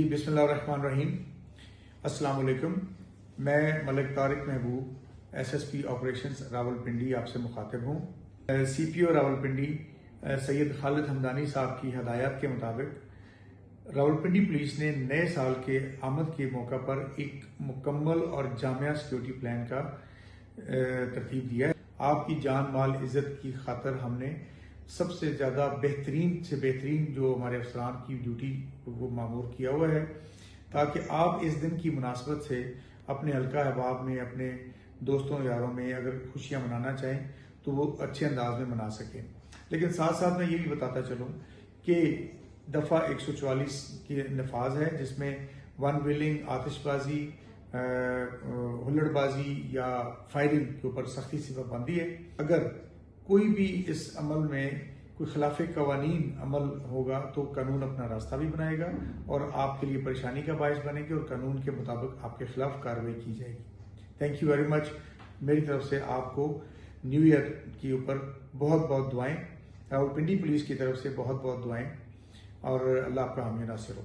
बिस्मिल्लाहिर्रहमानिर्रहीम। अस्सलाम वालेकुम। मैं मलिक तारिक महबूब SSP ऑपरेशंस रावलपिंडी आपसे मुखातिब हूँ। CPO रावलपिंडी सैयद खालिद हमदानी साहब की हदायत के मुताबिक रावलपिंडी पुलिस ने नए साल के आमद के मौका पर एक मुकम्मल और जामिया सिक्योरिटी प्लान का तरतीब दिया है। आपकी जान माल इज़्ज़त की खातर हमने सबसे ज़्यादा बेहतरीन से बेहतरीन जो हमारे अफसरान की ड्यूटी को मामूर किया हुआ है, ताकि आप इस दिन की मुनासबत से अपने हल्का अहबाब में, अपने दोस्तों यारों में अगर खुशियाँ मनाना चाहें तो वो अच्छे अंदाज में मना सकें। लेकिन साथ साथ मैं ये भी बताता चलूँ कि दफ़ा 144 की नफाज है, जिसमें वन व्हीलिंग, आतिशबाजी, हुल्लड़बाजी या फायरिंग के ऊपर सख्ती से पाबंदी है। अगर कोई भी इस अमल में कोई खिलाफ कवानीन अमल होगा तो कानून अपना रास्ता भी बनाएगा और आपके लिए परेशानी का बायस बनेगी और कानून के मुताबिक आपके खिलाफ कार्रवाई की जाएगी। Thank you very much. मेरी तरफ से आपको न्यू ईयर के ऊपर बहुत बहुत दुआएं, रावलपिंडी पुलिस की तरफ से बहुत बहुत दुआएं, और अल्लाह आपका हामी नासिर हो।